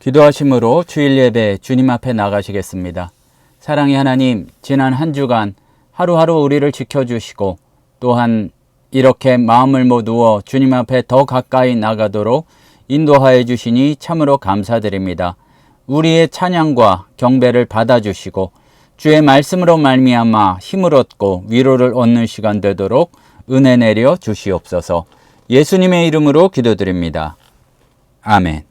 기도하심으로 주일 예배 주님 앞에 나가시겠습니다. 사랑의 하나님, 지난 한 주간 하루하루 우리를 지켜주시고 또한 이렇게 마음을 모두어 주님 앞에 더 가까이 나가도록 인도하여 주시니 참으로 감사드립니다. 우리의 찬양과 경배를 받아주시고 주의 말씀으로 말미암아 힘을 얻고 위로를 얻는 시간 되도록 은혜 내려 주시옵소서. 예수님의 이름으로 기도드립니다. 아멘.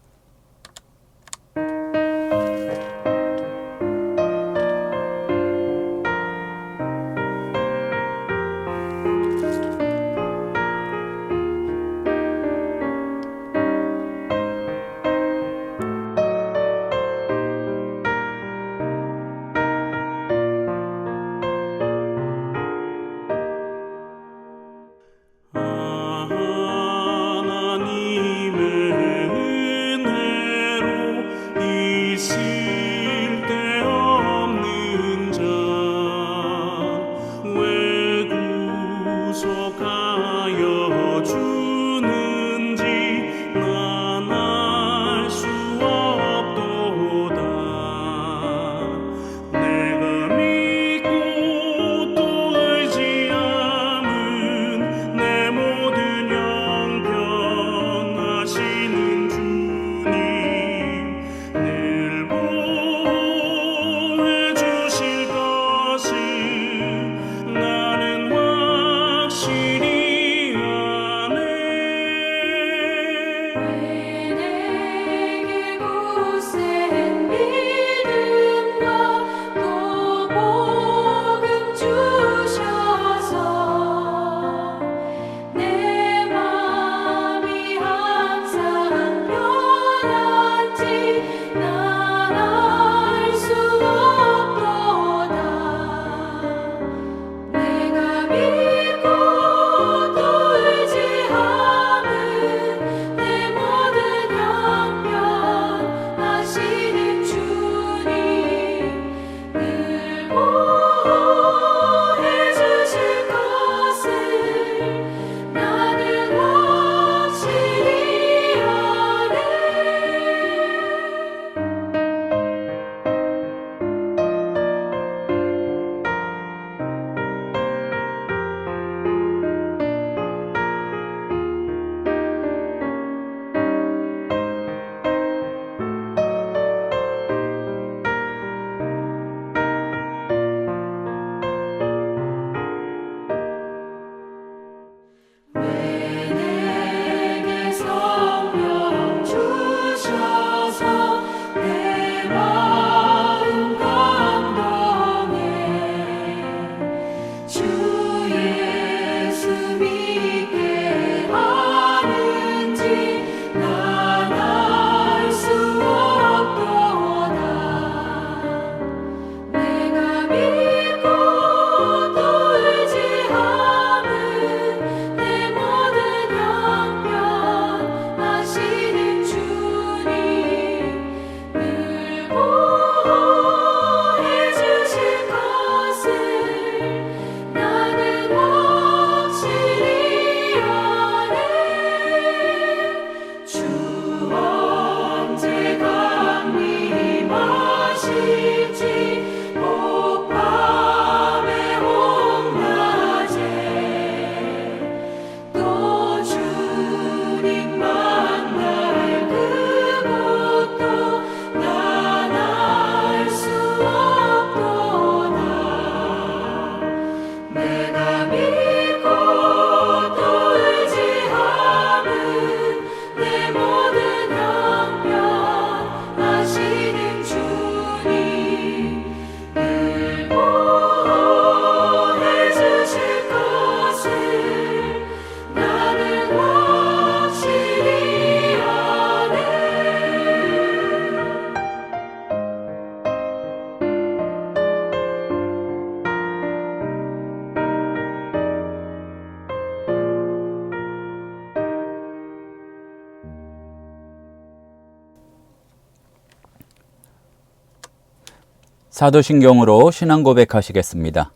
사도신경으로 신앙 고백하시겠습니다.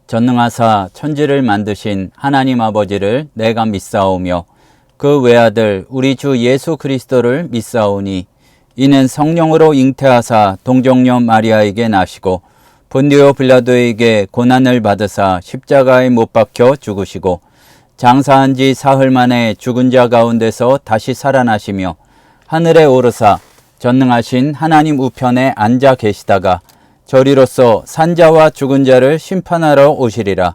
전능하사 천지를 만드신 하나님 아버지를 내가 믿사오며 그 외아들 우리 주 예수 그리스도를 믿사오니 이는 성령으로 잉태하사 동정녀 마리아에게 나시고 본디오 빌라도에게 고난을 받으사 십자가에 못 박혀 죽으시고 장사한 지 사흘 만에 죽은 자 가운데서 다시 살아나시며 하늘에 오르사 전능하신 하나님 우편에 앉아 계시다가 저리로서 산자와 죽은 자를 심판하러 오시리라.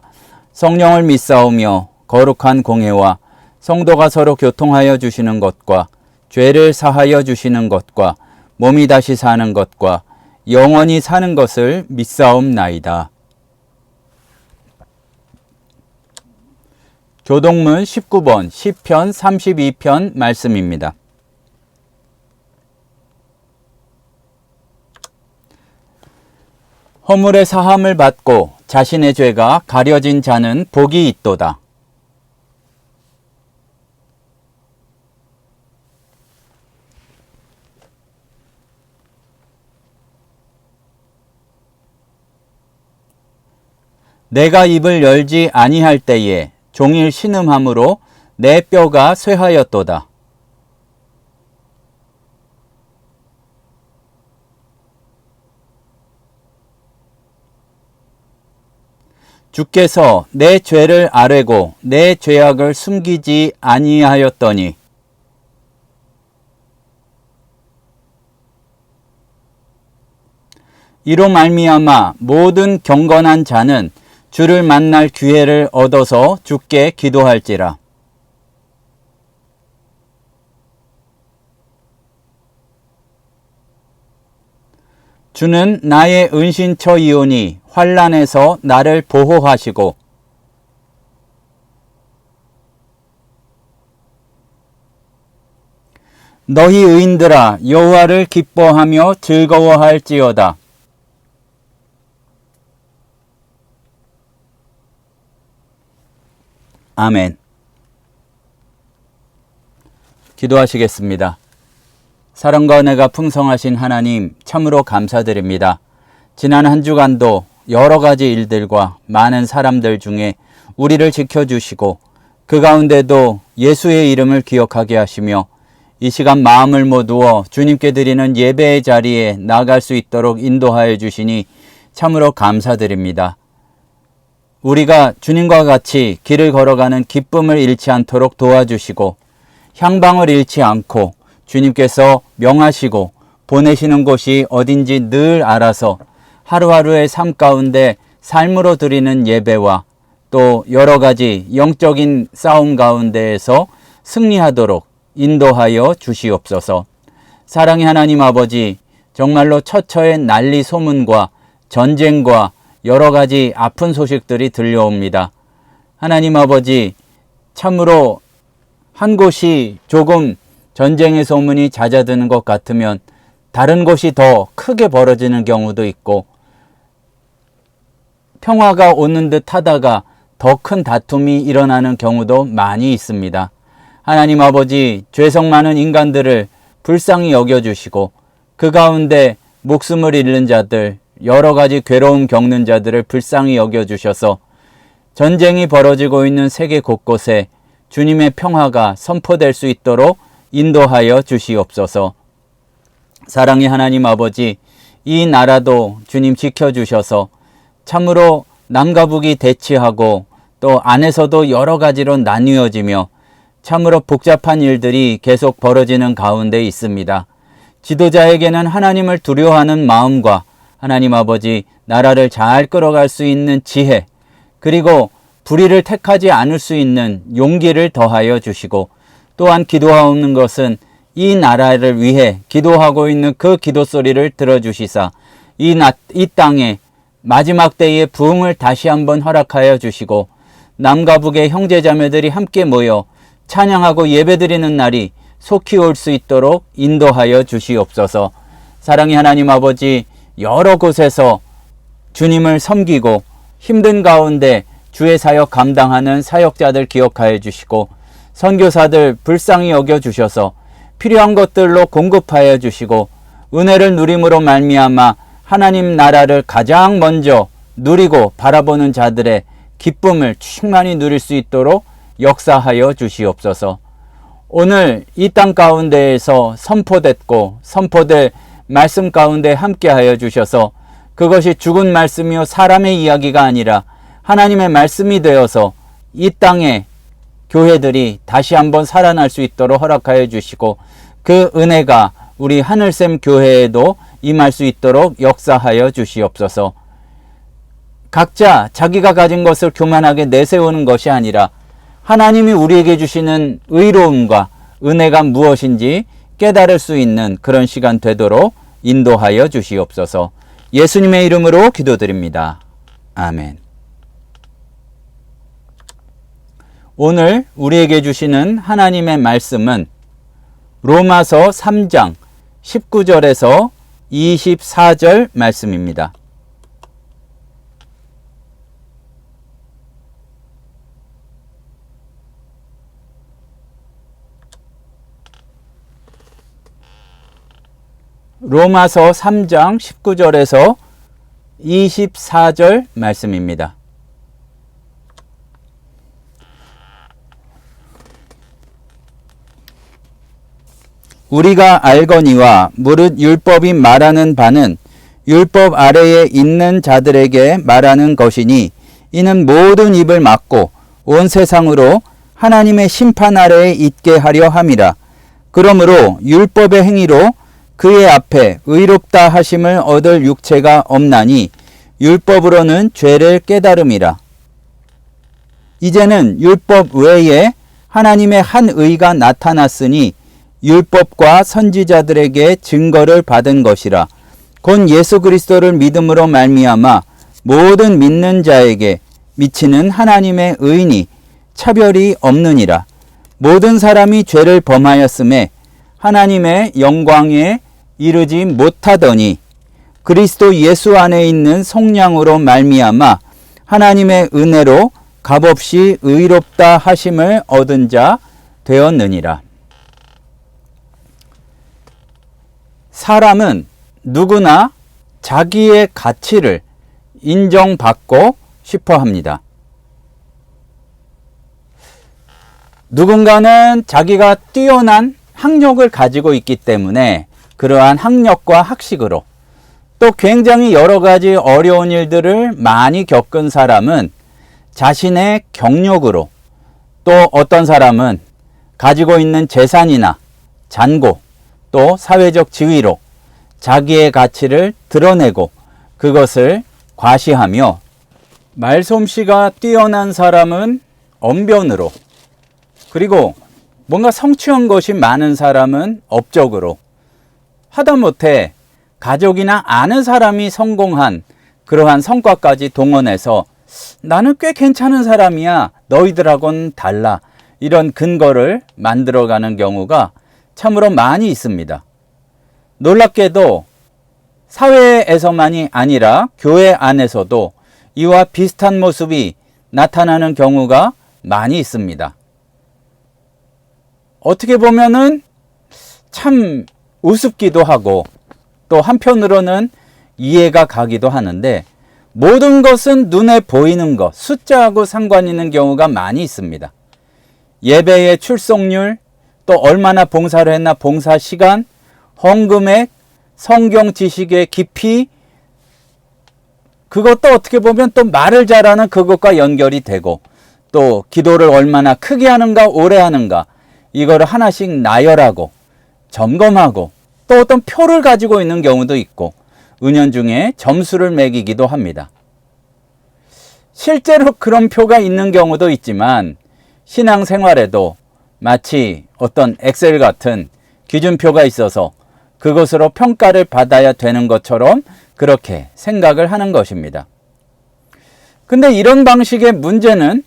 성령을 믿사오며 거룩한 공회와 성도가 서로 교통하여 주시는 것과 죄를 사하여 주시는 것과 몸이 다시 사는 것과 영원히 사는 것을 믿사옵나이다. 교동문 19번 시편 32편 말씀입니다. 허물의 사함을 받고 자신의 죄가 가려진 자는 복이 있도다. 내가 입을 열지 아니할 때에 종일 신음함으로 내 뼈가 쇠하였도다. 주께서 내 죄를 아뢰고 내 죄악을 숨기지 아니하였더니 이로 말미암아 모든 경건한 자는 주를 만날 기회를 얻어서 주께 기도할지라. 주는 나의 은신처이오니 환난에서 나를 보호하시고 너희 의인들아 여호와를 기뻐하며 즐거워할지어다. 아멘. 기도하시겠습니다. 사랑과 은혜가 풍성하신 하나님 참으로 감사드립니다. 지난 한 주간도 여러 가지 일들과 많은 사람들 중에 우리를 지켜주시고 그 가운데도 예수의 이름을 기억하게 하시며 이 시간 마음을 모두어 주님께 드리는 예배의 자리에 나아갈 수 있도록 인도하여 주시니 참으로 감사드립니다. 우리가 주님과 같이 길을 걸어가는 기쁨을 잃지 않도록 도와주시고 향방을 잃지 않고 주님께서 명하시고 보내시는 곳이 어딘지 늘 알아서 하루하루의 삶 가운데 삶으로 드리는 예배와 또 여러 가지 영적인 싸움 가운데에서 승리하도록 인도하여 주시옵소서. 사랑의 하나님 아버지, 정말로 처처의 난리 소문과 전쟁과 여러 가지 아픈 소식들이 들려옵니다. 하나님 아버지, 참으로 한 곳이 조금 전쟁의 소문이 잦아드는 것 같으면 다른 곳이 더 크게 벌어지는 경우도 있고 평화가 오는 듯 하다가 더 큰 다툼이 일어나는 경우도 많이 있습니다. 하나님 아버지, 죄성 많은 인간들을 불쌍히 여겨주시고 그 가운데 목숨을 잃는 자들, 여러 가지 괴로움 겪는 자들을 불쌍히 여겨주셔서 전쟁이 벌어지고 있는 세계 곳곳에 주님의 평화가 선포될 수 있도록 인도하여 주시옵소서. 사랑의 하나님 아버지, 이 나라도 주님 지켜주셔서 참으로 남과 북이 대치하고 또 안에서도 여러 가지로 나뉘어지며 참으로 복잡한 일들이 계속 벌어지는 가운데 있습니다. 지도자에게는 하나님을 두려워하는 마음과 하나님 아버지, 나라를 잘 끌어갈 수 있는 지혜, 그리고 불의를 택하지 않을 수 있는 용기를 더하여 주시고 또한 기도하는 것은 이 나라를 위해 기도하고 있는 그 기도 소리를 들어주시사 이 땅에 마지막 때의 부흥을 다시 한번 허락하여 주시고 남과 북의 형제자매들이 함께 모여 찬양하고 예배드리는 날이 속히 올 수 있도록 인도하여 주시옵소서. 사랑의 하나님 아버지, 여러 곳에서 주님을 섬기고 힘든 가운데 주의 사역 감당하는 사역자들 기억하여 주시고 선교사들 불쌍히 여겨주셔서 필요한 것들로 공급하여 주시고 은혜를 누림으로 말미암아 하나님 나라를 가장 먼저 누리고 바라보는 자들의 기쁨을 충만히 누릴 수 있도록 역사하여 주시옵소서. 오늘 이 땅 가운데에서 선포됐고 선포될 말씀 가운데 함께하여 주셔서 그것이 죽은 말씀이요 사람의 이야기가 아니라 하나님의 말씀이 되어서 이 땅에 교회들이 다시 한번 살아날 수 있도록 허락하여 주시고 그 은혜가 우리 하늘샘 교회에도 임할 수 있도록 역사하여 주시옵소서. 각자 자기가 가진 것을 교만하게 내세우는 것이 아니라 하나님이 우리에게 주시는 의로움과 은혜가 무엇인지 깨달을 수 있는 그런 시간 되도록 인도하여 주시옵소서. 예수님의 이름으로 기도드립니다. 아멘. 오늘 우리에게 주시는 하나님의 말씀은 로마서 3장 19절에서 24절 말씀입니다. 로마서 3장 19절에서 24절 말씀입니다. 우리가 알거니와 무릇 율법이 말하는 바는 율법 아래에 있는 자들에게 말하는 것이니 이는 모든 입을 막고 온 세상으로 하나님의 심판 아래에 있게 하려 함이라. 그러므로 율법의 행위로 그의 앞에 의롭다 하심을 얻을 육체가 없나니 율법으로는 죄를 깨달음이라. 이제는 율법 외에 하나님의 한 의가 나타났으니 율법과 선지자들에게 증거를 받은 것이라. 곧 예수 그리스도를 믿음으로 말미암아 모든 믿는 자에게 미치는 하나님의 의인이 차별이 없느니라. 모든 사람이 죄를 범하였음에 하나님의 영광에 이르지 못하더니 그리스도 예수 안에 있는 성령으로 말미암아 하나님의 은혜로 값없이 의롭다 하심을 얻은 자 되었느니라. 사람은 누구나 자기의 가치를 인정받고 싶어 합니다. 누군가는 자기가 뛰어난 학력을 가지고 있기 때문에 그러한 학력과 학식으로 또 굉장히 여러 가지 어려운 일들을 많이 겪은 사람은 자신의 경력으로 또 어떤 사람은 가지고 있는 재산이나 잔고 또 사회적 지위로 자기의 가치를 드러내고 그것을 과시하며 말솜씨가 뛰어난 사람은 언변으로 그리고 뭔가 성취한 것이 많은 사람은 업적으로 하다못해 가족이나 아는 사람이 성공한 그러한 성과까지 동원해서 나는 꽤 괜찮은 사람이야 너희들하고는 달라 이런 근거를 만들어가는 경우가 참으로 많이 있습니다. 놀랍게도 사회에서만이 아니라 교회 안에서도 이와 비슷한 모습이 나타나는 경우가 많이 있습니다. 어떻게 보면은 참 우습기도 하고 또 한편으로는 이해가 가기도 하는데 모든 것은 눈에 보이는 것, 숫자하고 상관 있는 경우가 많이 있습니다. 예배의 출석률, 또 얼마나 봉사를 했나 봉사 시간, 헌금액, 성경 지식의 깊이, 그것도 어떻게 보면 또 말을 잘하는 그것과 연결이 되고 또 기도를 얼마나 크게 하는가 오래 하는가 이거를 하나씩 나열하고 점검하고 또 어떤 표를 가지고 있는 경우도 있고 은연중에 점수를 매기기도 합니다. 실제로 그런 표가 있는 경우도 있지만 신앙생활에도 마치 어떤 엑셀 같은 기준표가 있어서 그것으로 평가를 받아야 되는 것처럼 그렇게 생각을 하는 것입니다. 근데 이런 방식의 문제는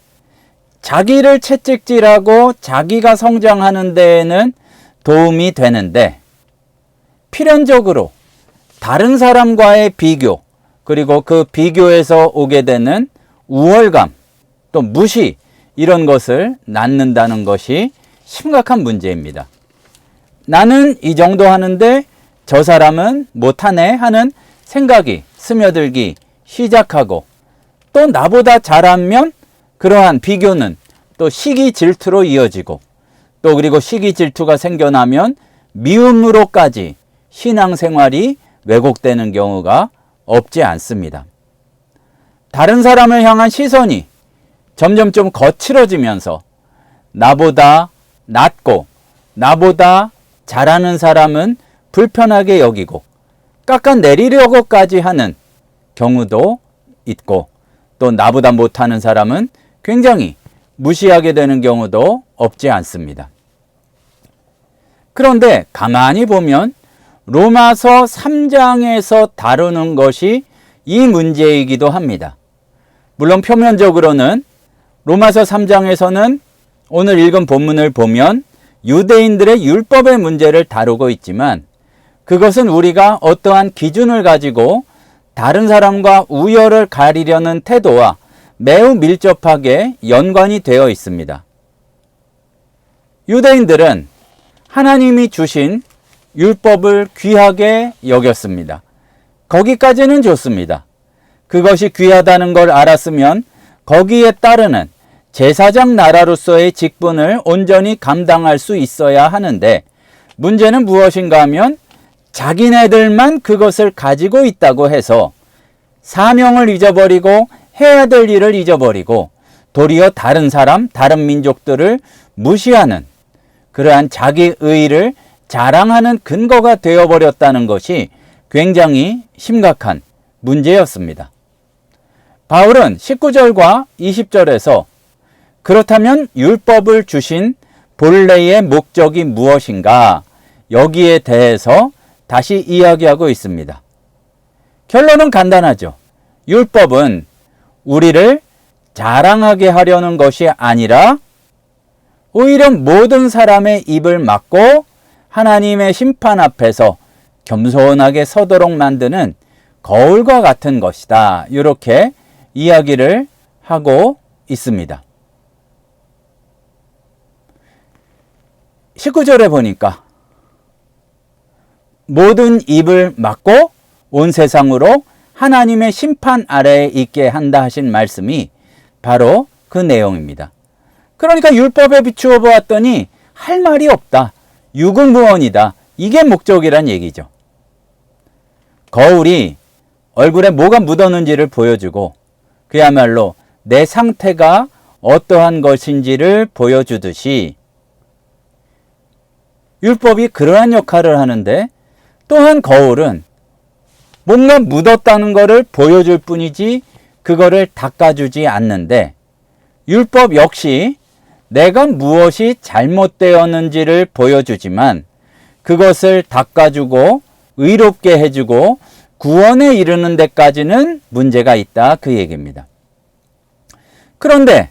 자기를 채찍질하고 자기가 성장하는 데에는 도움이 되는데 필연적으로 다른 사람과의 비교 그리고 그 비교에서 오게 되는 우월감 또 무시 이런 것을 낳는다는 것이 심각한 문제입니다. 나는 이 정도 하는데 저 사람은 못하네 하는 생각이 스며들기 시작하고 또 나보다 잘하면 그러한 비교는 또 시기 질투로 이어지고 또 그리고 시기 질투가 생겨나면 미움으로까지 신앙생활이 왜곡되는 경우가 없지 않습니다. 다른 사람을 향한 시선이 점점 좀 거칠어지면서 나보다 낫고 나보다 잘하는 사람은 불편하게 여기고 깎아내리려고까지 하는 경우도 있고, 또 나보다 못하는 사람은 굉장히 무시하게 되는 경우도 없지 않습니다. 그런데 가만히 보면 로마서 3장에서 다루는 것이 이 문제이기도 합니다. 물론 표면적으로는 로마서 3장에서는 오늘 읽은 본문을 보면 유대인들의 율법의 문제를 다루고 있지만, 그것은 우리가 어떠한 기준을 가지고 다른 사람과 우열을 가리려는 태도와 매우 밀접하게 연관이 되어 있습니다. 유대인들은 하나님이 주신 율법을 귀하게 여겼습니다. 거기까지는 좋습니다. 그것이 귀하다는 걸 알았으면 거기에 따르는 제사장 나라로서의 직분을 온전히 감당할 수 있어야 하는데, 문제는 무엇인가 하면 자기네들만 그것을 가지고 있다고 해서 사명을 잊어버리고 해야 될 일을 잊어버리고 도리어 다른 사람, 다른 민족들을 무시하는 그러한 자기의를 자랑하는 근거가 되어버렸다는 것이 굉장히 심각한 문제였습니다. 바울은 19절과 20절에서 그렇다면 율법을 주신 본래의 목적이 무엇인가, 여기에 대해서 다시 이야기하고 있습니다. 결론은 간단하죠. 율법은 우리를 자랑하게 하려는 것이 아니라 오히려 모든 사람의 입을 막고 하나님의 심판 앞에서 겸손하게 서도록 만드는 거울과 같은 것이다. 이렇게 이야기를 하고 있습니다. 19절에 보니까 모든 입을 막고 온 세상으로 하나님의 심판 아래에 있게 한다 하신 말씀이 바로 그 내용입니다. 그러니까 율법에 비추어 보았더니 할 말이 없다. 유궁무원이다. 이게 목적이란 얘기죠. 거울이 얼굴에 뭐가 묻었는지를 보여주고 그야말로 내 상태가 어떠한 것인지를 보여주듯이 율법이 그러한 역할을 하는데, 또한 거울은 뭔가 묻었다는 것을 보여줄 뿐이지 그거를 닦아주지 않는데, 율법 역시 내가 무엇이 잘못되었는지를 보여주지만 그것을 닦아주고 의롭게 해주고 구원에 이르는 데까지는 문제가 있다, 그 얘기입니다. 그런데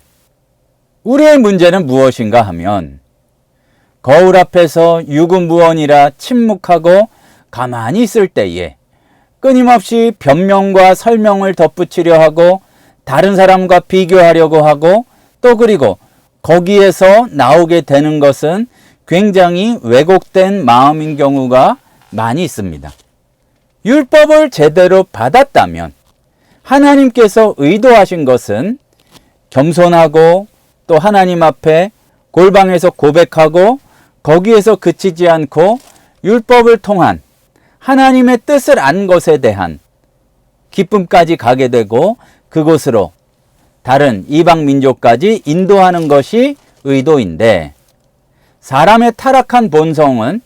우리의 문제는 무엇인가 하면 거울 앞에서 유구무원이라 침묵하고 가만히 있을 때에 끊임없이 변명과 설명을 덧붙이려 하고 다른 사람과 비교하려고 하고, 또 그리고 거기에서 나오게 되는 것은 굉장히 왜곡된 마음인 경우가 많이 있습니다. 율법을 제대로 받았다면 하나님께서 의도하신 것은 겸손하고 또 하나님 앞에 골방에서 고백하고 거기에서 그치지 않고 율법을 통한 하나님의 뜻을 안 것에 대한 기쁨까지 가게 되고 그곳으로 다른 이방 민족까지 인도하는 것이 의도인데, 사람의 타락한 본성은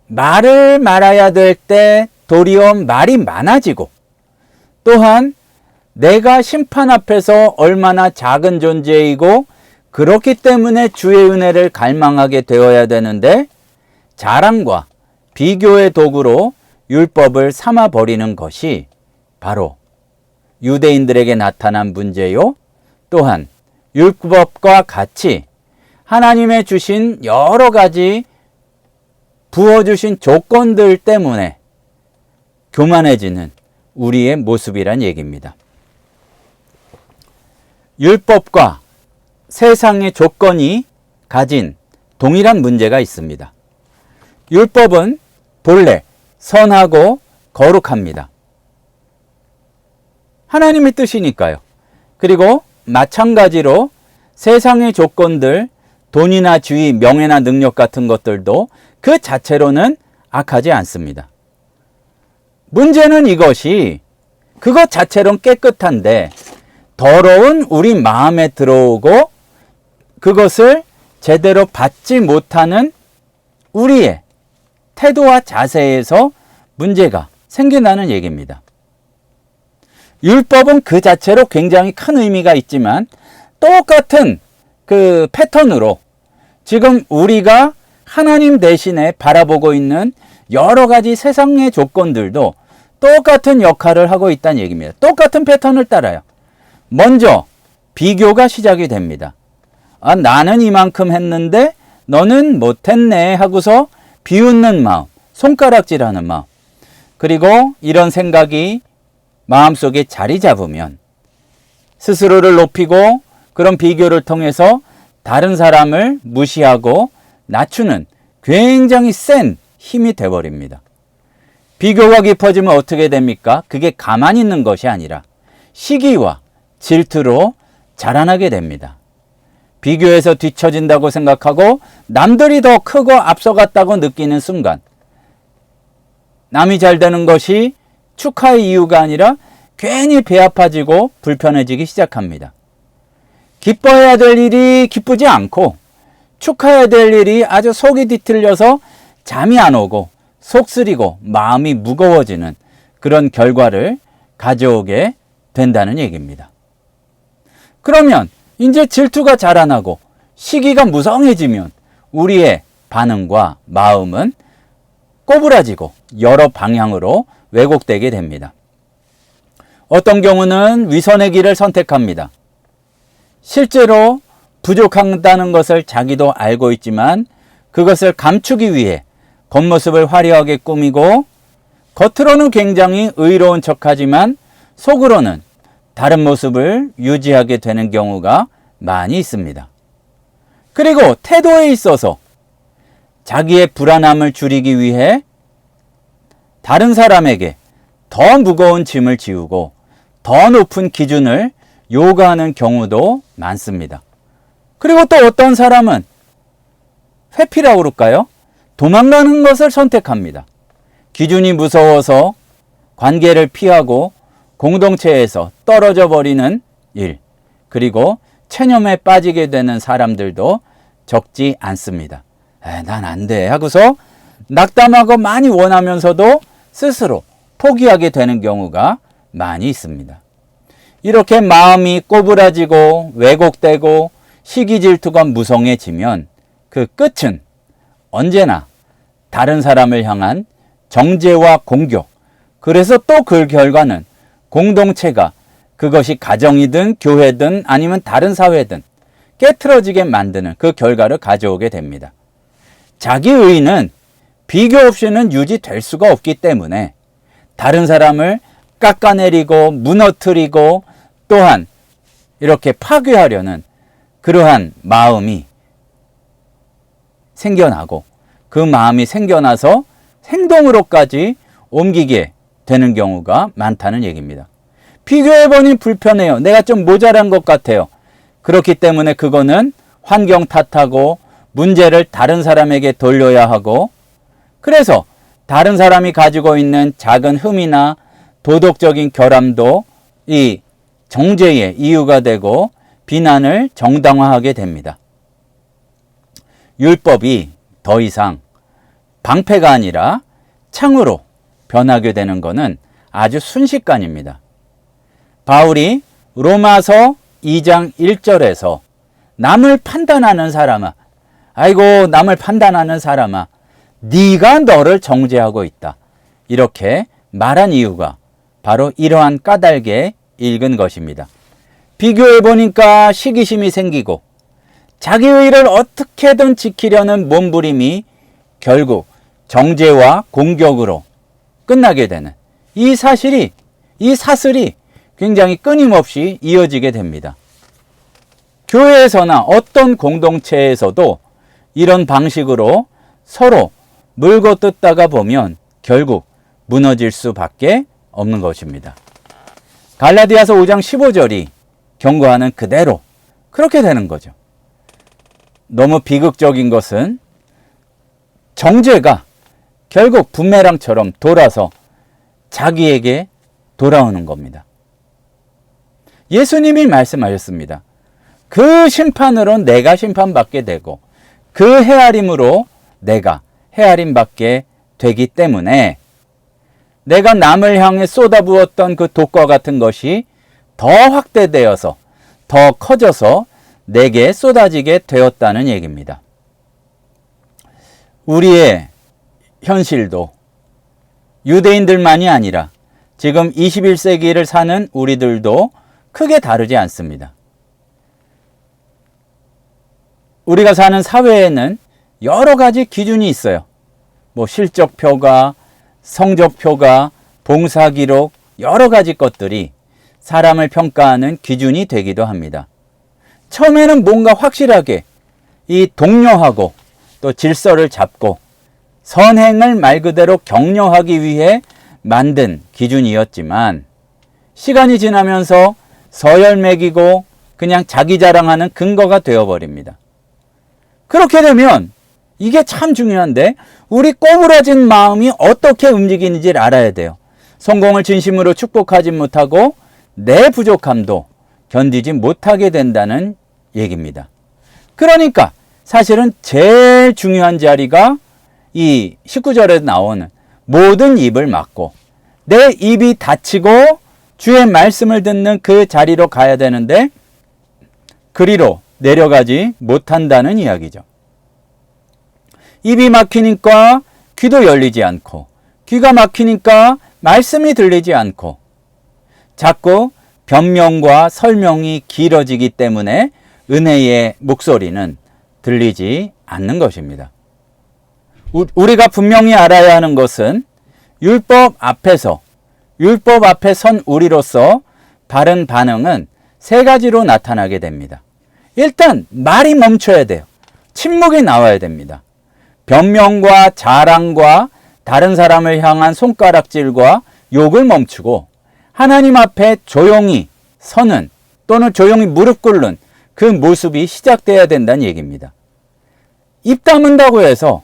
말을 말아야 될 때 도리어 말이 많아지고, 또한 내가 심판 앞에서 얼마나 작은 존재이고 그렇기 때문에 주의 은혜를 갈망하게 되어야 되는데 자랑과 비교의 도구로 율법을 삼아버리는 것이 바로 유대인들에게 나타난 문제요, 또한 율법과 같이 하나님의 주신 여러 가지 부어주신 조건들 때문에 교만해지는 우리의 모습이란 얘기입니다. 율법과 세상의 조건이 가진 동일한 문제가 있습니다. 율법은 본래 선하고 거룩합니다. 하나님의 뜻이니까요. 그리고 마찬가지로 세상의 조건들, 돈이나 지위, 명예나 능력 같은 것들도 그 자체로는 악하지 않습니다. 문제는 이것이 그것 자체로는 깨끗한데 더러운 우리 마음에 들어오고 그것을 제대로 받지 못하는 우리의 태도와 자세에서 문제가 생긴다는 얘기입니다. 율법은 그 자체로 굉장히 큰 의미가 있지만 똑같은 그 패턴으로 지금 우리가 하나님 대신에 바라보고 있는 여러 가지 세상의 조건들도 똑같은 역할을 하고 있다는 얘기입니다. 똑같은 패턴을 따라요. 먼저 비교가 시작이 됩니다. 아, 나는 이만큼 했는데 너는 못했네 하고서 비웃는 마음, 손가락질하는 마음, 그리고 이런 생각이 마음속에 자리 잡으면 스스로를 높이고 그런 비교를 통해서 다른 사람을 무시하고 낮추는 굉장히 센 힘이 되어버립니다. 비교가 깊어지면 어떻게 됩니까? 그게 가만히 있는 것이 아니라 시기와 질투로 자라나게 됩니다. 비교해서 뒤처진다고 생각하고 남들이 더 크고 앞서갔다고 느끼는 순간 남이 잘 되는 것이 축하의 이유가 아니라 괜히 배 아파지고 불편해지기 시작합니다. 기뻐해야 될 일이 기쁘지 않고 축하해야 될 일이 아주 속이 뒤틀려서 잠이 안 오고 속 쓰리고 마음이 무거워지는 그런 결과를 가져오게 된다는 얘기입니다. 그러면 이제 질투가 자라나고 시기가 무성해지면 우리의 반응과 마음은 꼬부라지고 여러 방향으로 왜곡되게 됩니다. 어떤 경우는 위선의 길을 선택합니다. 실제로 부족하다는 것을 자기도 알고 있지만 그것을 감추기 위해 겉모습을 화려하게 꾸미고 겉으로는 굉장히 의로운 척하지만 속으로는 다른 모습을 유지하게 되는 경우가 많이 있습니다. 그리고 태도에 있어서 자기의 불안함을 줄이기 위해 다른 사람에게 더 무거운 짐을 지우고 더 높은 기준을 요구하는 경우도 많습니다. 그리고 또 어떤 사람은 회피라고 그럴까요? 도망가는 것을 선택합니다. 기준이 무서워서 관계를 피하고 공동체에서 떨어져 버리는 일, 그리고 체념에 빠지게 되는 사람들도 적지 않습니다. 난 안 돼 하고서 낙담하고 많이 원하면서도 스스로 포기하게 되는 경우가 많이 있습니다. 이렇게 마음이 꼬부라지고 왜곡되고 시기 질투가 무성해지면 그 끝은 언제나 다른 사람을 향한 정죄와 공격, 그래서 또 그 결과는 공동체가 그것이 가정이든 교회든 아니면 다른 사회든 깨트러지게 만드는 그 결과를 가져오게 됩니다. 자기 의의는 비교 없이는 유지될 수가 없기 때문에 다른 사람을 깎아내리고 무너뜨리고 또한 이렇게 파괴하려는 그러한 마음이 생겨나고 그 마음이 생겨나서 행동으로까지 옮기게 되는 경우가 많다는 얘기입니다. 비교해보니 불편해요. 내가 좀 모자란 것 같아요. 그렇기 때문에 그거는 환경 탓하고 문제를 다른 사람에게 돌려야 하고, 그래서 다른 사람이 가지고 있는 작은 흠이나 도덕적인 결함도 이 정죄의 이유가 되고 비난을 정당화하게 됩니다. 율법이 더 이상 방패가 아니라 창으로 변하게 되는 것은 아주 순식간입니다. 바울이 로마서 2장 1절에서 남을 판단하는 사람아, 아이고 남을 판단하는 사람아, 네가 너를 정죄하고 있다, 이렇게 말한 이유가 바로 이러한 까닭에 읽은 것입니다. 비교해 보니까 시기심이 생기고 자기의 일을 어떻게든 지키려는 몸부림이 결국 정죄와 공격으로 끝나게 되는 이 사실이, 이 사슬이 굉장히 끊임없이 이어지게 됩니다. 교회에서나 어떤 공동체에서도 이런 방식으로 서로 물고 뜯다가 보면 결국 무너질 수밖에 없는 것입니다. 갈라디아서 5장 15절이 경고하는 그대로 그렇게 되는 거죠. 너무 비극적인 것은 정죄가 결국 부메랑처럼 돌아서 자기에게 돌아오는 겁니다. 예수님이 말씀하셨습니다. 그 심판으로 내가 심판받게 되고 그 헤아림으로 내가 헤아림받게 되기 때문에 내가 남을 향해 쏟아부었던 그 독과 같은 것이 더 확대되어서 더 커져서 내게 쏟아지게 되었다는 얘기입니다. 우리의 현실도 유대인들만이 아니라 지금 21세기를 사는 우리들도 크게 다르지 않습니다. 우리가 사는 사회에는 여러 가지 기준이 있어요. 실적표가, 성적표가, 봉사기록, 여러 가지 것들이 사람을 평가하는 기준이 되기도 합니다. 처음에는 뭔가 확실하게 이 독려하고 또 질서를 잡고 선행을 말 그대로 격려하기 위해 만든 기준이었지만 시간이 지나면서 서열 매기고 그냥 자기 자랑하는 근거가 되어버립니다. 그렇게 되면 이게 참 중요한데 우리 꼬부라진 마음이 어떻게 움직이는지를 알아야 돼요. 성공을 진심으로 축복하지 못하고 내 부족함도 견디지 못하게 된다는 얘기입니다. 그러니까 사실은 제일 중요한 자리가 이 19절에 나오는 모든 입을 막고 내 입이 닫히고 주의 말씀을 듣는 그 자리로 가야 되는데 그리로 내려가지 못한다는 이야기죠. 입이 막히니까 귀도 열리지 않고 귀가 막히니까 말씀이 들리지 않고 자꾸 변명과 설명이 길어지기 때문에 은혜의 목소리는 들리지 않는 것입니다. 우리가 분명히 알아야 하는 것은 율법 앞에 선 우리로서 바른 반응은 세 가지로 나타나게 됩니다. 일단 말이 멈춰야 돼요. 침묵이 나와야 됩니다. 변명과 자랑과 다른 사람을 향한 손가락질과 욕을 멈추고 하나님 앞에 조용히 서는 또는 조용히 무릎 꿇는 그 모습이 시작돼야 된다는 얘기입니다. 입 다문다고 해서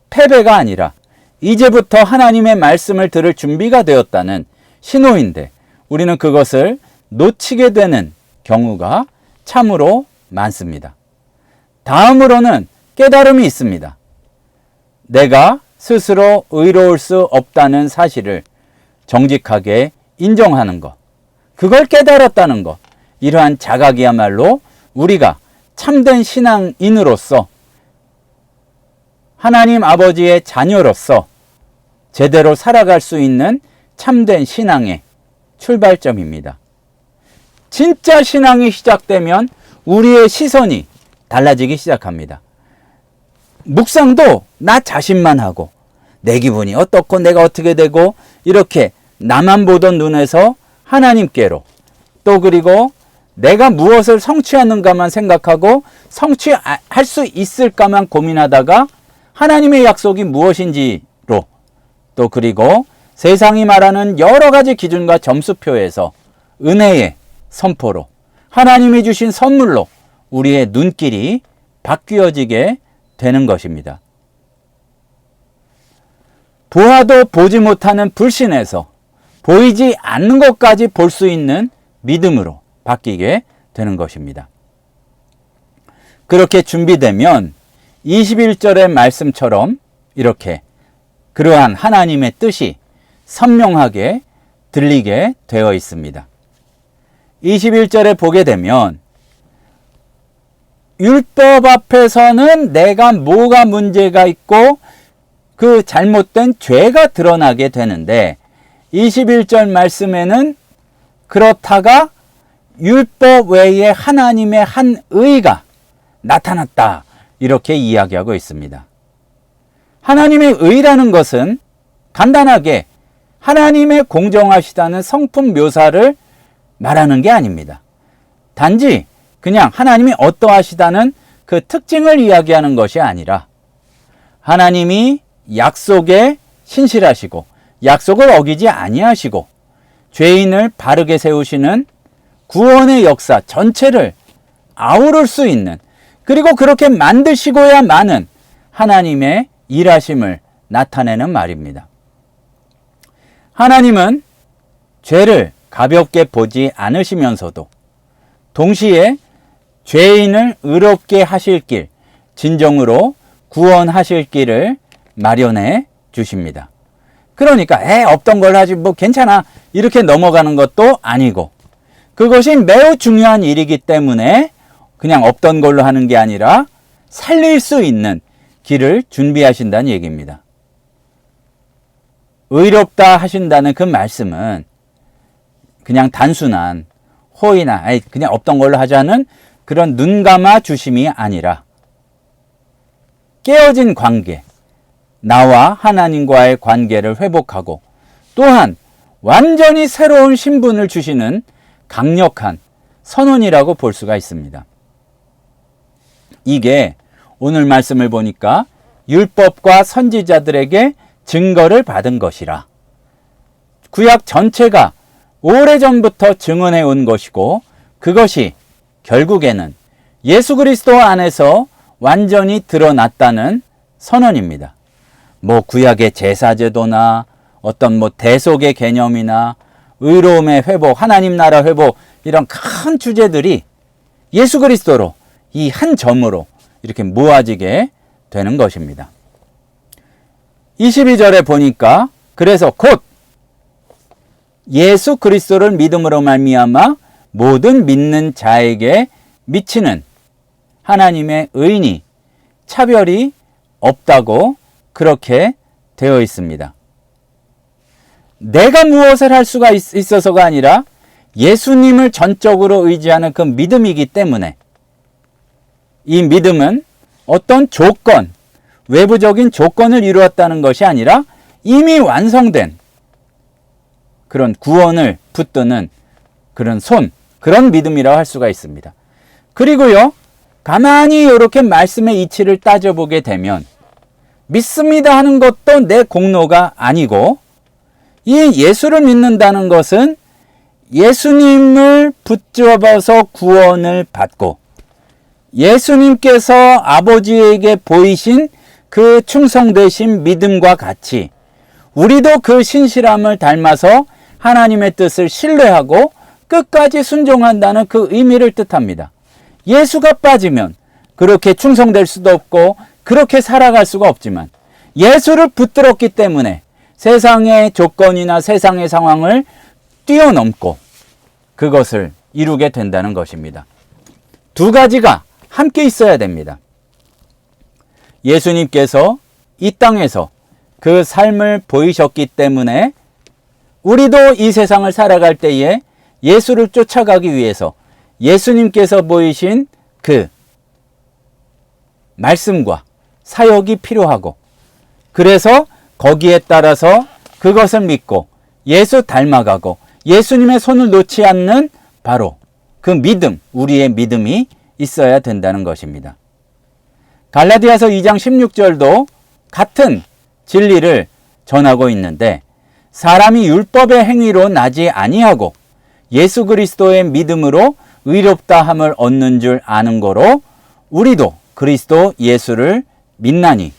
패배가 아니라 이제부터 하나님의 말씀을 들을 준비가 되었다는 신호인데 우리는 그것을 놓치게 되는 경우가 참으로 많습니다. 다음으로는 깨달음이 있습니다. 내가 스스로 의로울 수 없다는 사실을 정직하게 인정하는 것, 그걸 깨달았다는 것, 이러한 자각이야말로 우리가 참된 신앙인으로서 하나님 아버지의 자녀로서 제대로 살아갈 수 있는 참된 신앙의 출발점입니다. 진짜 신앙이 시작되면 우리의 시선이 달라지기 시작합니다. 묵상도 나 자신만 하고 내 기분이 어떻고 내가 어떻게 되고 이렇게 나만 보던 눈에서 하나님께로 또 그리고 내가 무엇을 성취하는가만 생각하고 성취할 수 있을까만 고민하다가 하나님의 약속이 무엇인지로 또 그리고 세상이 말하는 여러 가지 기준과 점수표에서 은혜의 선포로 하나님이 주신 선물로 우리의 눈길이 바뀌어지게 되는 것입니다. 보아도 보지 못하는 불신에서 보이지 않는 것까지 볼 수 있는 믿음으로 바뀌게 되는 것입니다. 그렇게 준비되면 21절의 말씀처럼 이렇게 그러한 하나님의 뜻이 선명하게 들리게 되어 있습니다. 21절에 보게 되면 율법 앞에서는 내가 뭐가 문제가 있고 그 잘못된 죄가 드러나게 되는데 21절 말씀에는 그렇다가 율법 외에 하나님의 한 의가 나타났다 이렇게 이야기하고 있습니다. 하나님의 의라는 것은 간단하게 하나님의 공정하시다는 성품 묘사를 말하는 게 아닙니다. 단지 그냥 하나님이 어떠하시다는 그 특징을 이야기하는 것이 아니라 하나님이 약속에 신실하시고 약속을 어기지 아니하시고 죄인을 바르게 세우시는 구원의 역사 전체를 아우를 수 있는 그리고 그렇게 만드시고야만은 하나님의 일하심을 나타내는 말입니다. 하나님은 죄를 가볍게 보지 않으시면서도 동시에 죄인을 의롭게 하실 길, 진정으로 구원하실 길을 마련해 주십니다. 그러니까 없던 걸 하지 뭐 괜찮아 이렇게 넘어가는 것도 아니고, 그것이 매우 중요한 일이기 때문에 그냥 없던 걸로 하는 게 아니라 살릴 수 있는 길을 준비하신다는 얘기입니다. 의롭다 하신다는 그 말씀은 그냥 단순한 호의나 그냥 없던 걸로 하자는 그런 눈 감아 주심이 아니라 깨어진 관계, 나와 하나님과의 관계를 회복하고 또한 완전히 새로운 신분을 주시는 강력한 선언이라고 볼 수가 있습니다. 이게 오늘 말씀을 보니까 율법과 선지자들에게 증거를 받은 것이라, 구약 전체가 오래전부터 증언해 온 것이고 그것이 결국에는 예수 그리스도 안에서 완전히 드러났다는 선언입니다. 뭐 구약의 제사제도나 어떤 뭐 대속의 개념이나 의로움의 회복, 하나님 나라 회복, 이런 큰 주제들이 예수 그리스도로 이 한 점으로 이렇게 모아지게 되는 것입니다. 22절에 보니까 그래서 곧 예수 그리스도를 믿음으로 말미암아 모든 믿는 자에게 미치는 하나님의 의인이 차별이 없다고 그렇게 되어 있습니다. 내가 무엇을 할 수가 있어서가 아니라 예수님을 전적으로 의지하는 그 믿음이기 때문에 이 믿음은 어떤 조건, 외부적인 조건을 이루었다는 것이 아니라 이미 완성된 그런 구원을 붙드는 그런 그런 믿음이라고 할 수가 있습니다. 그리고요, 가만히 이렇게 말씀의 이치를 따져보게 되면 믿습니다 하는 것도 내 공로가 아니고, 이 예수를 믿는다는 것은 예수님을 붙잡아서 구원을 받고 예수님께서 아버지에게 보이신 그 충성되신 믿음과 같이 우리도 그 신실함을 닮아서 하나님의 뜻을 신뢰하고 끝까지 순종한다는 그 의미를 뜻합니다. 예수가 빠지면 그렇게 충성될 수도 없고 그렇게 살아갈 수가 없지만 예수를 붙들었기 때문에 세상의 조건이나 세상의 상황을 뛰어넘고 그것을 이루게 된다는 것입니다. 두 가지가 함께 있어야 됩니다. 예수님께서 이 땅에서 그 삶을 보이셨기 때문에 우리도 이 세상을 살아갈 때에 예수를 쫓아가기 위해서 예수님께서 보이신 그 말씀과 사역이 필요하고, 그래서 거기에 따라서 그것을 믿고 예수 닮아가고 예수님의 손을 놓지 않는 바로 그 믿음, 우리의 믿음이 있어야 된다는 것입니다. 갈라디아서 2장 16절도 같은 진리를 전하고 있는데, 사람이 율법의 행위로 나지 아니하고 예수 그리스도의 믿음으로 의롭다 함을 얻는 줄 아는 거로 우리도 그리스도 예수를 믿나니.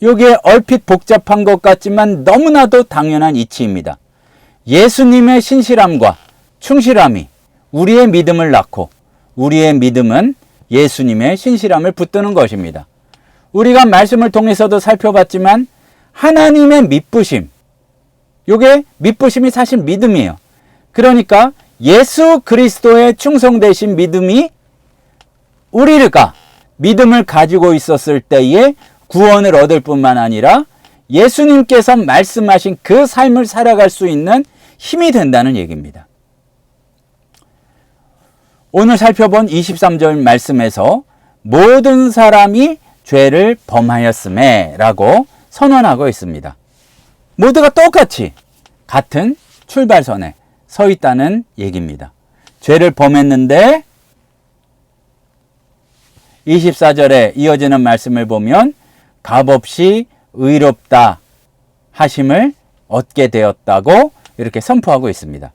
이게 얼핏 복잡한 것 같지만 너무나도 당연한 이치입니다. 예수님의 신실함과 충실함이 우리의 믿음을 낳고 우리의 믿음은 예수님의 신실함을 붙드는 것입니다. 우리가 말씀을 통해서도 살펴봤지만 하나님의 믿부심, 이게 믿부심이 사실 믿음이에요. 그러니까 예수 그리스도의 충성되신 믿음이 우리가 믿음을 가지고 있었을 때에 구원을 얻을 뿐만 아니라 예수님께서 말씀하신 그 삶을 살아갈 수 있는 힘이 된다는 얘기입니다. 오늘 살펴본 23절 말씀에서 모든 사람이 죄를 범하였음에 라고 선언하고 있습니다. 모두가 똑같이 같은 출발선에 서 있다는 얘기입니다. 죄를 범했는데 24절에 이어지는 말씀을 보면 값없이 의롭다 하심을 얻게 되었다고 이렇게 선포하고 있습니다.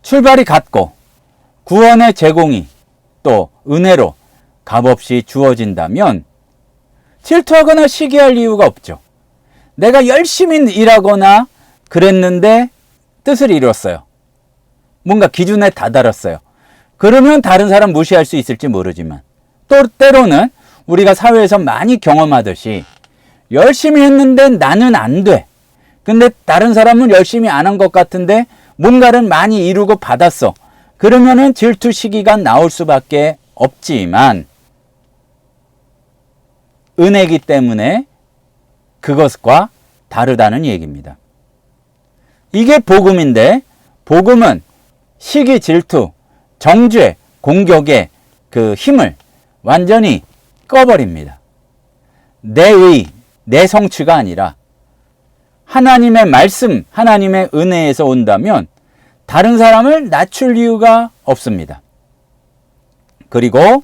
출발이 같고 구원의 제공이 또 은혜로 값없이 주어진다면 질투하거나 시기할 이유가 없죠. 내가 열심히 일하거나 그랬는데 뜻을 이뤘어요. 뭔가 기준에 다다랐어요. 그러면 다른 사람 무시할 수 있을지 모르지만 또 때로는 우리가 사회에서 많이 경험하듯이 열심히 했는데 나는 안 돼. 근데 다른 사람은 열심히 안 한 것 같은데 뭔가를 많이 이루고 받았어. 그러면은 질투 시기가 나올 수밖에 없지만 은혜이기 때문에 그것과 다르다는 얘기입니다. 이게 복음인데 복음은 시기, 질투, 정죄, 공격의 그 힘을 완전히 꺼버립니다. 내 의, 내 성취가 아니라 하나님의 말씀, 하나님의 은혜에서 온다면 다른 사람을 낮출 이유가 없습니다. 그리고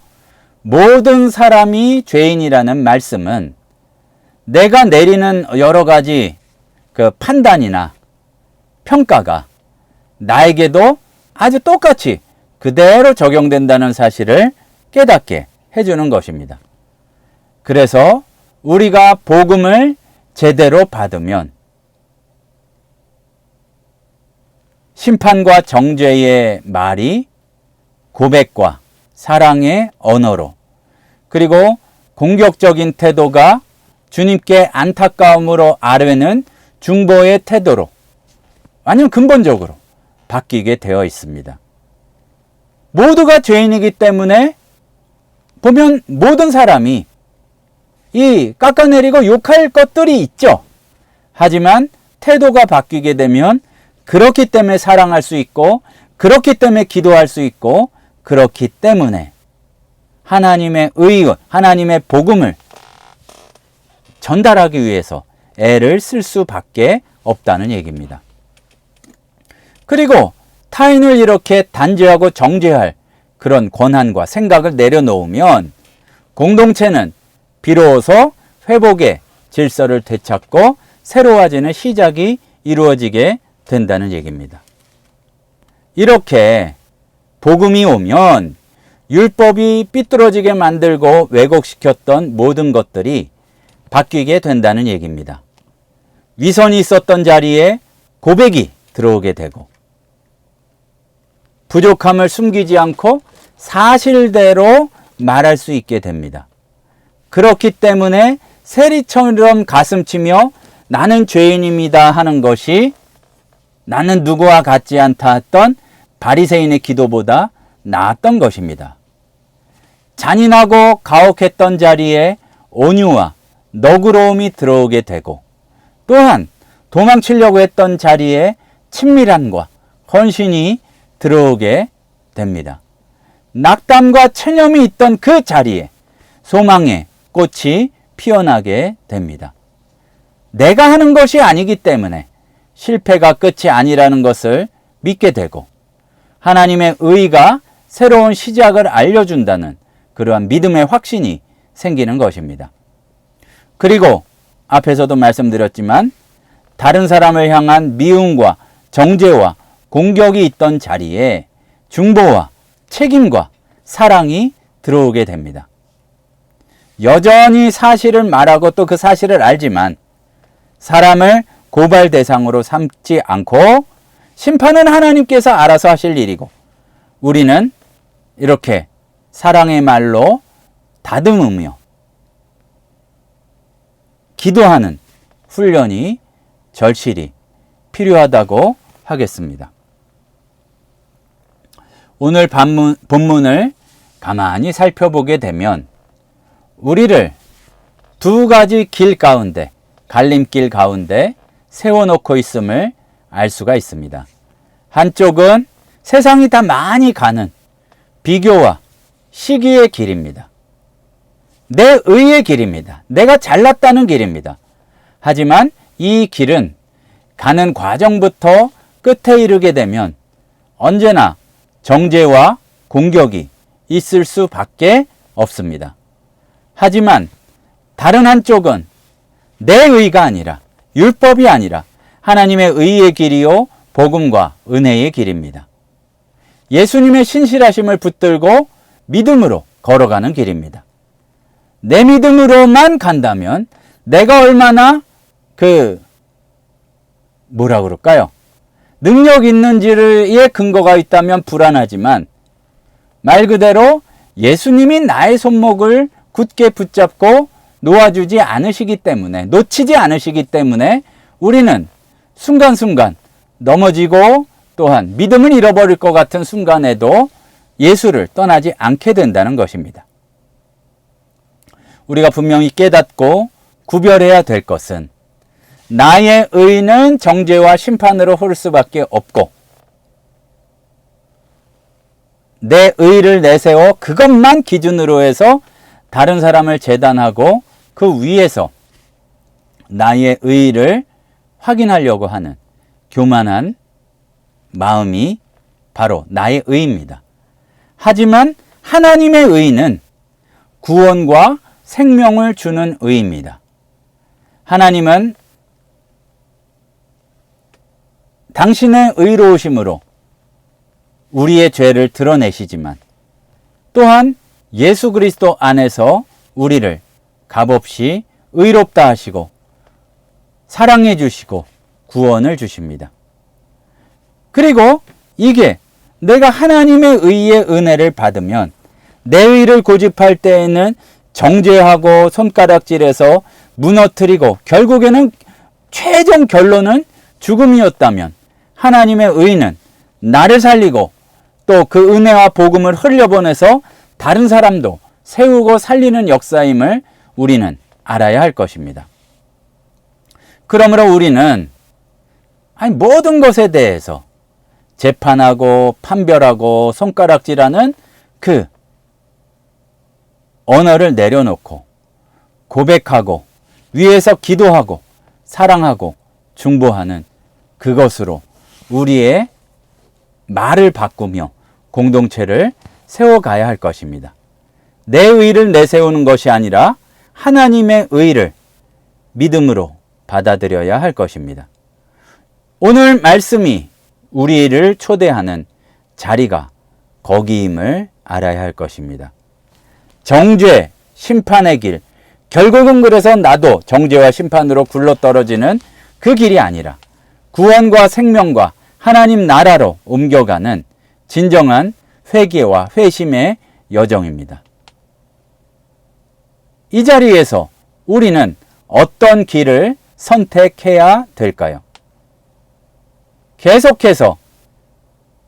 모든 사람이 죄인이라는 말씀은 내가 내리는 여러 가지 그 판단이나 평가가 나에게도 아주 똑같이 그대로 적용된다는 사실을 깨닫게 해주는 것입니다. 그래서 우리가 복음을 제대로 받으면 심판과 정죄의 말이 고백과 사랑의 언어로, 그리고 공격적인 태도가 주님께 안타까움으로 아뢰는 중보의 태도로 완전 근본적으로 바뀌게 되어 있습니다. 모두가 죄인이기 때문에 보면 모든 사람이 이 깎아내리고 욕할 것들이 있죠. 하지만 태도가 바뀌게 되면 그렇기 때문에 사랑할 수 있고, 그렇기 때문에 기도할 수 있고, 그렇기 때문에 하나님의 의의, 하나님의 복음을 전달하기 위해서 애를 쓸 수밖에 없다는 얘기입니다. 그리고 타인을 이렇게 단죄하고 정죄할 그런 권한과 생각을 내려놓으면 공동체는 비로소 회복의 질서를 되찾고 새로워지는 시작이 이루어지게 된다는 얘기입니다. 이렇게 복음이 오면 율법이 삐뚤어지게 만들고 왜곡시켰던 모든 것들이 바뀌게 된다는 얘기입니다. 위선이 있었던 자리에 고백이 들어오게 되고, 부족함을 숨기지 않고 사실대로 말할 수 있게 됩니다. 그렇기 때문에 세리처럼 가슴치며 나는 죄인입니다 하는 것이 나는 누구와 같지 않다 했던 바리새인의 기도보다 나았던 것입니다. 잔인하고 가혹했던 자리에 온유와 너그러움이 들어오게 되고, 또한 도망치려고 했던 자리에 친밀함과 헌신이 들어오게 됩니다. 낙담과 체념이 있던 그 자리에 소망의 꽃이 피어나게 됩니다. 내가 하는 것이 아니기 때문에 실패가 끝이 아니라는 것을 믿게 되고, 하나님의 의가 새로운 시작을 알려준다는 그러한 믿음의 확신이 생기는 것입니다. 그리고 앞에서도 말씀드렸지만 다른 사람을 향한 미움과 정죄와 공격이 있던 자리에 중보와 책임과 사랑이 들어오게 됩니다. 여전히 사실을 말하고 또 그 사실을 알지만 사람을 고발 대상으로 삼지 않고 심판은 하나님께서 알아서 하실 일이고, 우리는 이렇게 사랑의 말로 다듬으며 기도하는 훈련이 절실히 필요하다고 하겠습니다. 오늘 본문을 가만히 살펴보게 되면 우리를 두 가지 길 가운데, 갈림길 가운데 세워놓고 있음을 알 수가 있습니다. 한쪽은 세상이 다 많이 가는 비교와 시기의 길입니다. 내 의의 길입니다. 내가 잘났다는 길입니다. 하지만 이 길은 가는 과정부터 끝에 이르게 되면 언제나 정죄와 공격이 있을 수밖에 없습니다. 하지만 다른 한쪽은 내 의가 아니라, 율법이 아니라 하나님의 의의 길이요 복음과 은혜의 길입니다. 예수님의 신실하심을 붙들고 믿음으로 걸어가는 길입니다. 내 믿음으로만 간다면 내가 얼마나 뭐라 그럴까요? 능력 있는지에 근거가 있다면 불안하지만 말 그대로 예수님이 나의 손목을 굳게 붙잡고 놓치지 않으시기 때문에 우리는 순간순간 넘어지고 또한 믿음을 잃어버릴 것 같은 순간에도 예수를 떠나지 않게 된다는 것입니다. 우리가 분명히 깨닫고 구별해야 될 것은 나의 의는 정죄와 심판으로 흐를 수밖에 없고 내 의를 내세워 그것만 기준으로 해서 다른 사람을 재단하고 그 위에서 나의 의를 확인하려고 하는 교만한 마음이 바로 나의 의입니다. 하지만 하나님의 의는 구원과 생명을 주는 의입니다. 하나님은 당신의 의로우심으로 우리의 죄를 드러내시지만 또한 예수 그리스도 안에서 우리를 값없이 의롭다 하시고 사랑해 주시고 구원을 주십니다. 그리고 이게 내가 하나님의 의의 은혜를 받으면 내 의를 고집할 때에는 정죄하고 손가락질해서 무너뜨리고 결국에는 최종 결론은 죽음이었다면 하나님의 의는 나를 살리고 또 그 은혜와 복음을 흘려보내서 다른 사람도 세우고 살리는 역사임을 우리는 알아야 할 것입니다. 그러므로 우리는 모든 것에 대해서 재판하고 판별하고 손가락질하는 그 언어를 내려놓고 고백하고 위에서 기도하고 사랑하고 중보하는 그것으로 우리의 말을 바꾸며 공동체를 세워가야 할 것입니다. 내 의를 내세우는 것이 아니라 하나님의 의를 믿음으로 받아들여야 할 것입니다. 오늘 말씀이 우리를 초대하는 자리가 거기임을 알아야 할 것입니다. 정죄, 심판의 길, 결국은 그래서 나도 정죄와 심판으로 굴러떨어지는 그 길이 아니라 구원과 생명과 하나님 나라로 옮겨가는 진정한 회개와 회심의 여정입니다. 이 자리에서 우리는 어떤 길을 선택해야 될까요? 계속해서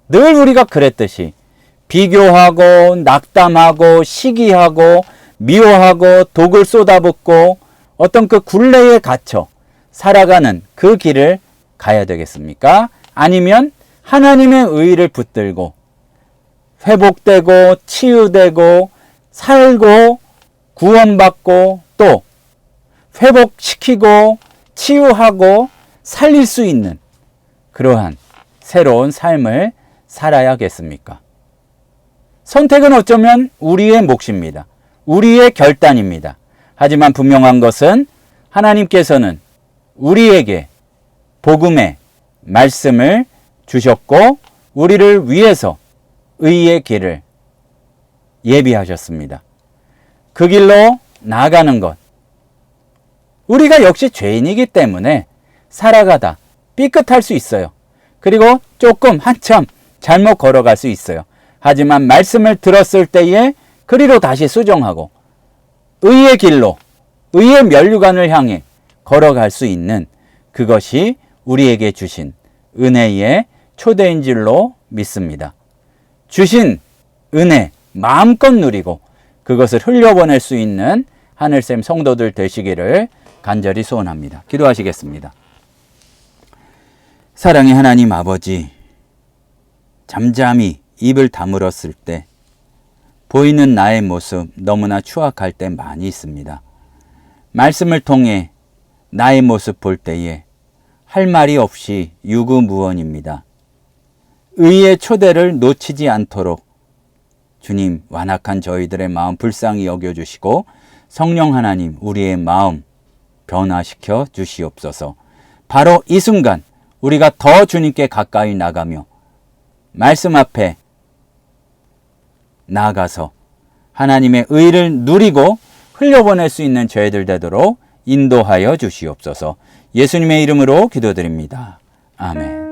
늘 우리가 그랬듯이 비교하고 낙담하고 시기하고 미워하고 독을 쏟아붓고 어떤 그 굴레에 갇혀 살아가는 그 길을 가야 되겠습니까? 아니면 하나님의 의를 붙들고 회복되고 치유되고 살고 구원받고 또 회복시키고 치유하고 살릴 수 있는 그러한 새로운 삶을 살아야겠습니까? 선택은 어쩌면 우리의 몫입니다. 우리의 결단입니다. 하지만 분명한 것은 하나님께서는 우리에게 복음의 말씀을 주셨고 우리를 위해서 의의 길을 예비하셨습니다. 그 길로 나아가는 것. 우리가 역시 죄인이기 때문에 살아가다 삐끗할 수 있어요. 그리고 조금 한참 잘못 걸어갈 수 있어요. 하지만 말씀을 들었을 때에 그리로 다시 수정하고 의의 길로 의의 면류관을 향해 걸어갈 수 있는 그것이 우리에게 주신 은혜의 초대인 줄로 믿습니다. 주신 은혜 마음껏 누리고 그것을 흘려보낼 수 있는 하늘샘 성도들 되시기를 간절히 소원합니다. 기도하시겠습니다. 사랑의 하나님 아버지, 잠잠히 입을 다물었을 때 보이는 나의 모습 너무나 추악할 때 많이 있습니다. 말씀을 통해 나의 모습 볼 때에 할 말이 없이 유구무원입니다. 의의 초대를 놓치지 않도록 주님 완악한 저희들의 마음 불쌍히 여겨주시고 성령 하나님 우리의 마음 변화시켜 주시옵소서. 바로 이 순간 우리가 더 주님께 가까이 나가며 말씀 앞에 나아가서 하나님의 의를 누리고 흘려보낼 수 있는 저희들 되도록 인도하여 주시옵소서. 예수님의 이름으로 기도드립니다. 아멘.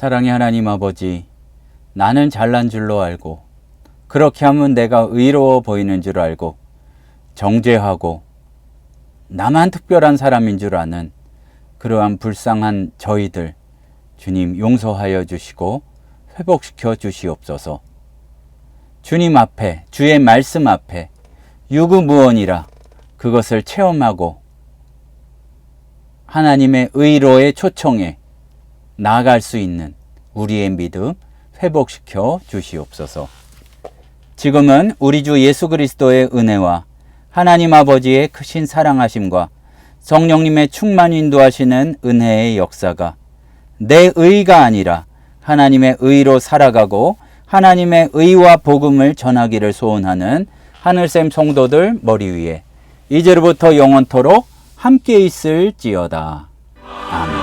사랑의 하나님 아버지, 나는 잘난 줄로 알고 그렇게 하면 내가 의로워 보이는 줄 알고 정죄하고 나만 특별한 사람인 줄 아는 그러한 불쌍한 저희들 주님 용서하여 주시고 회복시켜 주시옵소서. 주님 앞에, 주의 말씀 앞에 유구무원이라 그것을 체험하고 하나님의 의로의 초청에 나아갈 수 있는 우리의 믿음 회복시켜 주시옵소서. 지금은 우리 주 예수 그리스도의 은혜와 하나님 아버지의 크신 사랑하심과 성령님의 충만 인도하시는 은혜의 역사가 내 의가 아니라 하나님의 의로 살아가고 하나님의 의와 복음을 전하기를 소원하는 하늘샘 성도들 머리 위에 이제로부터 영원토록 함께 있을지어다. 아멘.